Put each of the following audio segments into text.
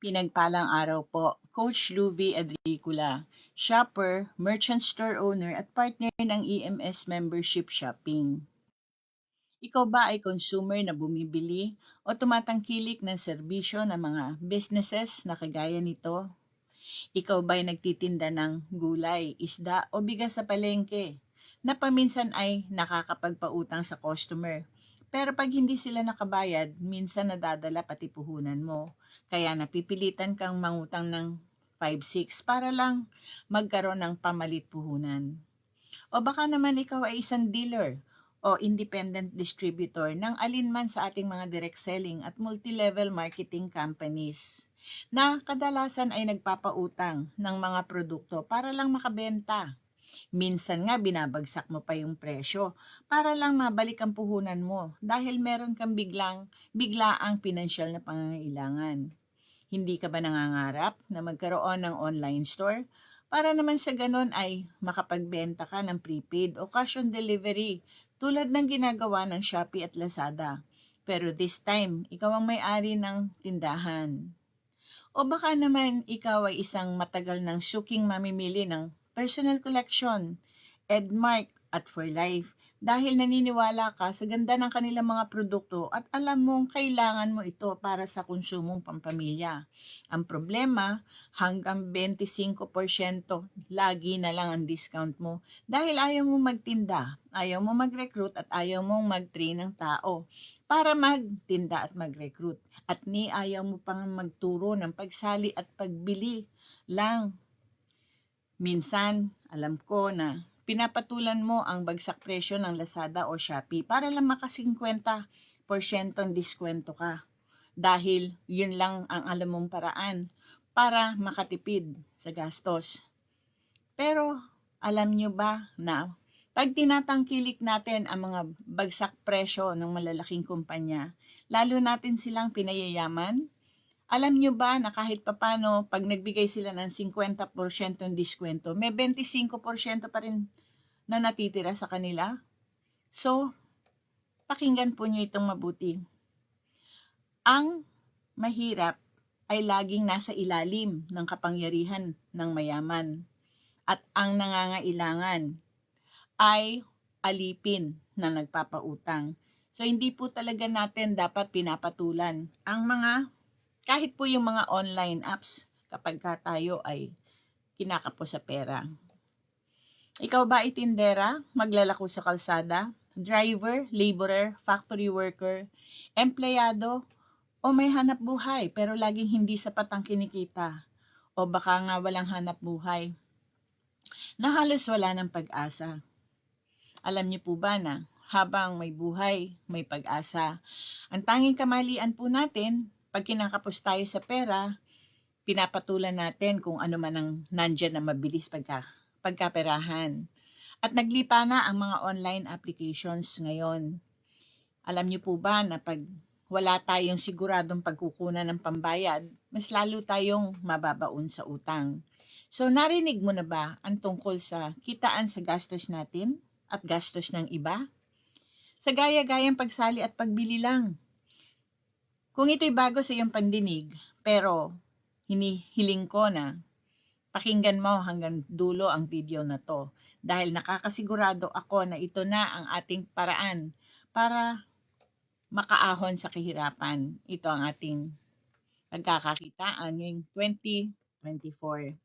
Pinagpalang araw po, Coach Louie Adricula, shopper, merchant store owner at partner ng EMS Membership Shopping. Ikaw ba ay consumer na bumibili o tumatangkilik ng serbisyo ng mga businesses na kagaya nito? Ikaw ba ay nagtitinda ng gulay, isda o bigas sa palengke na paminsan ay nakakapagpautang sa customer? Pero pag hindi sila nakabayad, minsan nadadala pati puhunan mo. Kaya napipilitan kang mangutang ng 5-6 para lang magkaroon ng pamalit puhunan. O baka naman ikaw ay isang dealer o independent distributor ng alinman sa ating mga direct selling at multi-level marketing companies na kadalasan ay nagpapautang ng mga produkto para lang makabenta. Minsan nga binabagsak mo pa yung presyo para lang mabalik ang puhunan mo dahil meron kang biglaang pinansyal na pangangailangan. Hindi ka ba nangangarap na magkaroon ng online store para naman sa ganon ay makapagbenta ka ng prepaid o cash on delivery tulad ng ginagawa ng Shopee at Lazada? Pero this time, ikaw ang may-ari ng tindahan. O baka naman ikaw ay isang matagal ng suking mamimili ng personal collection, Edmark at For Life dahil naniniwala ka sa ganda ng kanilang mga produkto at alam mong kailangan mo ito para sa konsumong pampamilya. Ang problema, hanggang 25% lagi na lang ang discount mo dahil ayaw mo magtinda, ayaw mo mag-recruit at ayaw mong mag-train ng tao para magtinda at mag-recruit. At ni ayaw mo pang magturo ng pagsali at pagbili lang. Minsan, alam ko na pinapatulan mo ang bagsak presyo ng Lazada o Shopee para lang maka 50% diskwento ka. Dahil yun lang ang alam mong paraan para makatipid sa gastos. Pero alam nyo ba na pag tinatangkilik natin ang mga bagsak presyo ng malalaking kumpanya, lalo natin silang pinayayaman, alam nyo ba na kahit papano, pag nagbigay sila ng 50% diskwento, may 25% pa rin na natitira sa kanila? So, pakinggan po nyo itong mabuti. Ang mahirap ay laging nasa ilalim ng kapangyarihan ng mayaman. At ang nangangailangan ay alipin na nagpapautang. So, hindi po talaga natin dapat pinapatulan ang kahit po yung mga online apps kapag tayo ay kinakapo sa pera. Ikaw ba itindera, maglalako sa kalsada, driver, laborer, factory worker, empleyado, o may hanap buhay pero laging hindi sapat ang kinikita? O baka nga walang hanap buhay na halos wala ng pag-asa. Alam niyo po ba na habang may buhay, may pag-asa? Ang tanging kamalian po natin, pag kinakapos tayo sa pera, pinapatulan natin kung ano man ang nandyan na mabilis pagkaperahan. At naglipa na ang mga online applications ngayon. Alam niyo po ba na pag wala tayong siguradong pagkukunan ng pambayad, mas lalo tayong mababaon sa utang. So narinig mo na ba ang tungkol sa kitaan sa gastos natin at gastos ng iba? Sa gaya-gayang pagsali at pagbili lang. Kung ito'y bago sa iyong pandinig, pero hinihiling ko na pakinggan mo hanggang dulo ang video na to dahil nakakasigurado ako na ito na ang ating paraan para makaahon sa kahirapan. Ito ang ating pagkakakitaan ngayong 2024.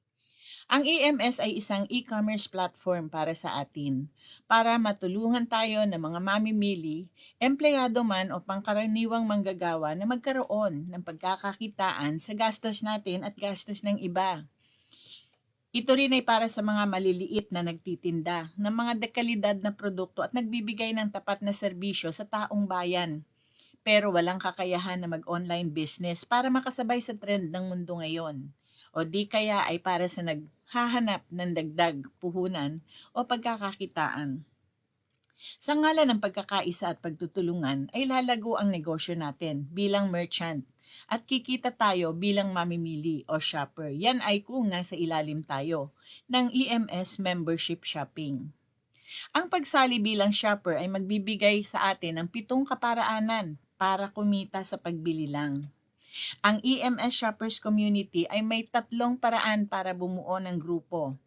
Ang EMS ay isang e-commerce platform para sa atin, para matulungan tayo ng mga mamimili, empleyado man o pangkaraniwang manggagawa na magkaroon ng pagkakakitaan sa gastos natin at gastos ng iba. Ito rin ay para sa mga maliliit na nagtitinda ng mga dekalidad na produkto at nagbibigay ng tapat na serbisyo sa taong bayan. Pero walang kakayahan na mag-online business para makasabay sa trend ng mundo ngayon. O di kaya ay para sa naghahanap ng dagdag puhunan o pagkakakitaan. Sa ngalan ng pagkakaisa at pagtutulungan ay lalago ang negosyo natin bilang merchant at kikita tayo bilang mamimili o shopper. Yan ay kung nasa ilalim tayo ng EMS Membership Shopping. Ang pagsali bilang shopper ay magbibigay sa atin ng 7 kaparaanan para kumita sa pagbili lang. Ang EMS Shoppers Community ay may 3 paraan para bumuo ng grupo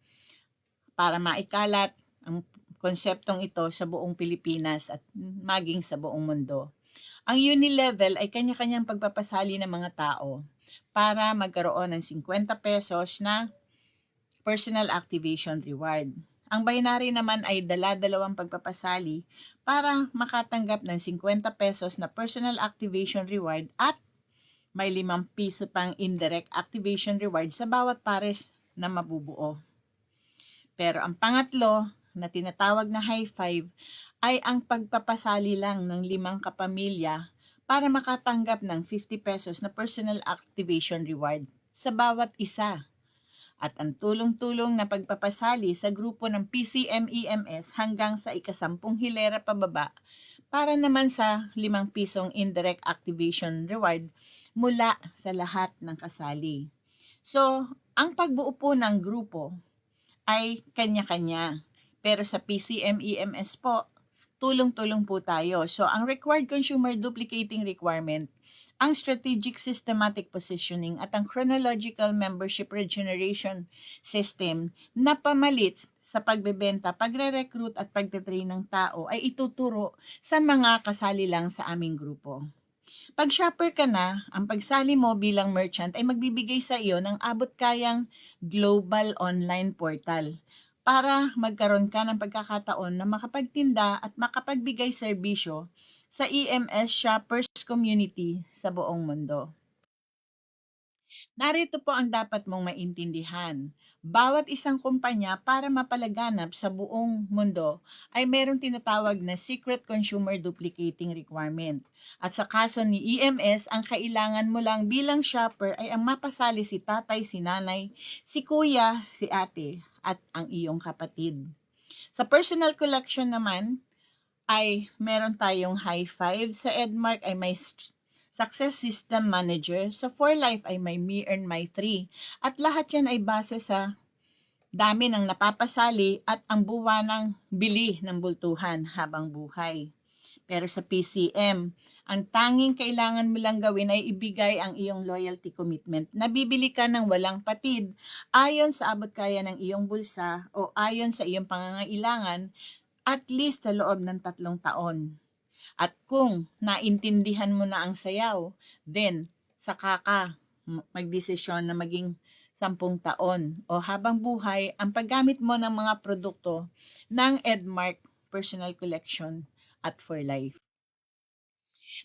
para maikalat ang konseptong ito sa buong Pilipinas at maging sa buong mundo. Ang unilevel ay kanya-kanyang pagpapasali ng mga tao para magkaroon ng 50 pesos na personal activation reward. Ang binary naman ay dala-dalawang pagpapasali para makatanggap ng 50 pesos na personal activation reward at may 5 piso pang indirect activation reward sa bawat pares na mabubuo. Pero ang pangatlo na tinatawag na high five ay ang pagpapasali lang ng 5 kapamilya para makatanggap ng 50 pesos na personal activation reward sa bawat isa. At ang tulong-tulong na pagpapasali sa grupo ng PCM-EMS hanggang sa ika-10 hilera pababa para naman sa 5 pisong indirect activation reward mula sa lahat ng kasali. So, ang pagbuo po ng grupo ay kanya-kanya. Pero sa PCM-EMS po, tulong-tulong po tayo. So, ang required consumer duplicating requirement, ang strategic systematic positioning at ang chronological membership regeneration system na pamalit sa pagbebenta, pagre-recruit at pagte-train ng tao ay ituturo sa mga kasali lang sa aming grupo. Pag shopper ka na, ang pagsali mo bilang merchant ay magbibigay sa iyo ng abot-kayang global online portal para magkaroon ka ng pagkakataon na makapagtinda at makapagbigay serbisyo sa EMS shoppers community sa buong mundo. Narito po ang dapat mong maintindihan. Bawat isang kumpanya para mapalaganap sa buong mundo ay merong tinatawag na secret consumer duplicating requirement. At sa kaso ni EMS, ang kailangan mo lang bilang shopper ay ang mapasali si tatay, si nanay, si kuya, si ate, at ang iyong kapatid. Sa personal collection naman, ay meron tayong high five. Sa Edmark ay may Success System Manager. Sa For Life ay may Me Earn My 3. At lahat yan ay base sa dami ng napapasali at ang buwanang bili ng bultuhan habang buhay. Pero sa PCM, ang tanging kailangan mo lang gawin ay ibigay ang iyong loyalty commitment. Nabibili ka ng walang patid ayon sa abot kaya ng iyong bulsa o ayon sa iyong pangangailangan at least sa loob ng 3 taon. At kung naintindihan mo na ang sayaw, then saka ka magdesisyon na maging 10 taon o habang buhay ang paggamit mo ng mga produkto ng Edmark Personal Collection at For Life.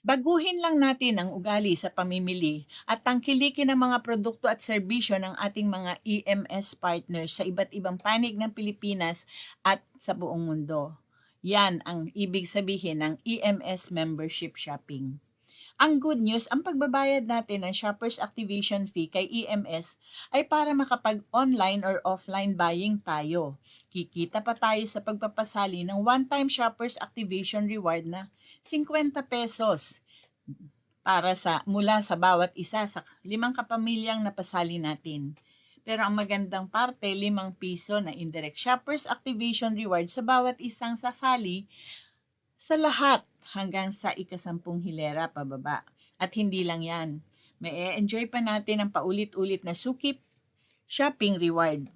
Baguhin lang natin ang ugali sa pamimili at tangkilikin ang mga produkto at serbisyo ng ating mga EMS partners sa iba't ibang panig ng Pilipinas at sa buong mundo. Yan ang ibig sabihin ng EMS membership shopping. Ang good news, ang pagbabayad natin ng Shoppers Activation Fee kay EMS ay para makapag-online or offline buying tayo. Kikita pa tayo sa pagpapasali ng one-time Shoppers Activation Reward na 50 pesos para mula sa bawat isa sa 5 kapamilyang napasali natin. Pero ang magandang parte, 5 piso na indirect Shoppers Activation Reward sa bawat isang sasali sa lahat hanggang sa ika-10 hilera pababa. At hindi lang yan. May enjoy pa natin ang paulit-ulit na Suki shopping reward.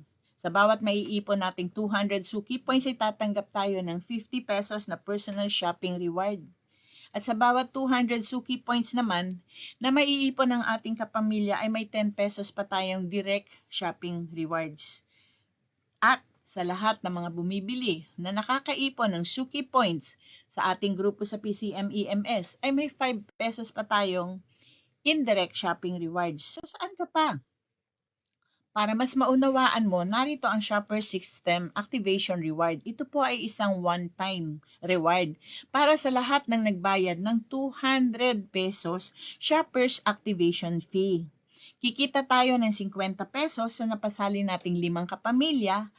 Sa bawat maiipon nating 200 Suki points ay tatanggap tayo ng 50 pesos na personal shopping reward. At sa bawat 200 Suki points naman na maiipon ng ating kapamilya ay may 10 pesos pa tayong direct shopping rewards. At sa lahat ng mga bumibili na nakakaipon ng Suki points sa ating grupo sa PCM-EMS ay may 5 pesos pa tayong indirect shopping rewards. So saan ka pa? Para mas maunawaan mo, narito ang Shopper System Activation Reward. Ito po ay isang one-time reward para sa lahat ng nagbayad ng 200 pesos Shoppers Activation Fee. Kikita tayo ng 50 pesos sa napasali nating 5 kapamilya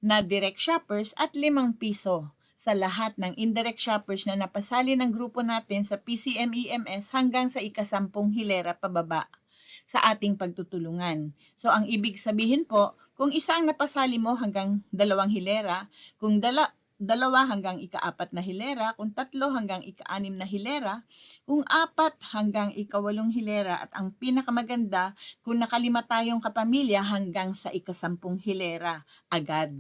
na direct shoppers at 5 piso sa lahat ng indirect shoppers na napasali ng grupo natin sa PCM-EMS hanggang sa ika-10 hilera pababa sa ating pagtutulungan. So, ang ibig sabihin po, kung isa ang napasali mo hanggang 2 hilera, kung 2 hanggang ika-4 na hilera, kung 3 hanggang ika-6 na hilera, kung 4 hanggang ika-8 hilera, at ang pinakamaganda, kung nakalima tayong kapamilya hanggang sa ika-10 hilera agad.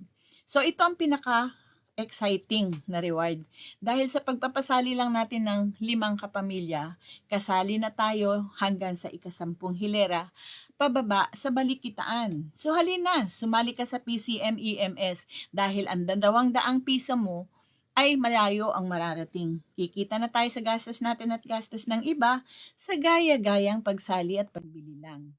So ito ang pinaka-exciting na reward. Dahil sa pagpapasali lang natin ng 5 kapamilya, kasali na tayo hanggang sa ika-10 hilera, pababa sa balikitaan. So halina, sumali ka sa PCM EMS dahil ang 200 piso mo ay malayo ang mararating. Kikita na tayo sa gastos natin at gastos ng iba sa gaya-gayang pagsali at pagbili lang.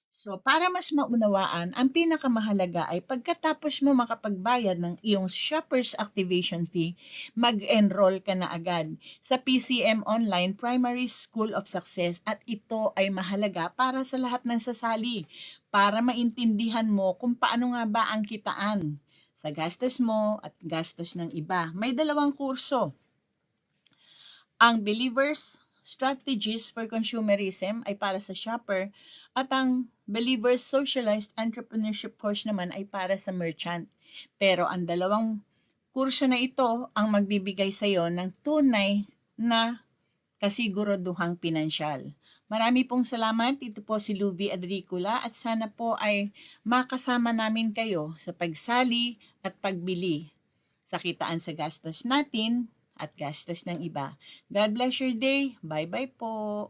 So, para mas maunawaan, ang pinakamahalaga ay pagkatapos mo makapagbayad ng iyong Shoppers Activation Fee, mag-enroll ka na agad sa PCM Online Primary School of Success, at ito ay mahalaga para sa lahat ng sasali para maintindihan mo kung paano nga ba ang kitaan sa gastos mo at gastos ng iba. May 2 kurso. Ang Believers Strategies for Consumerism ay para sa shopper at ang Believers Socialized Entrepreneurship course naman ay para sa merchant. Pero ang 2 kurso na ito ang magbibigay sa iyo ng tunay na kasiguraduhang pinansyal. Marami pong salamat. Ito po si Luby Adricula at sana po ay makasama namin kayo sa pagsali at pagbili sa kitaan sa gastos natin at gastos ng iba. God bless your day. Bye-bye po.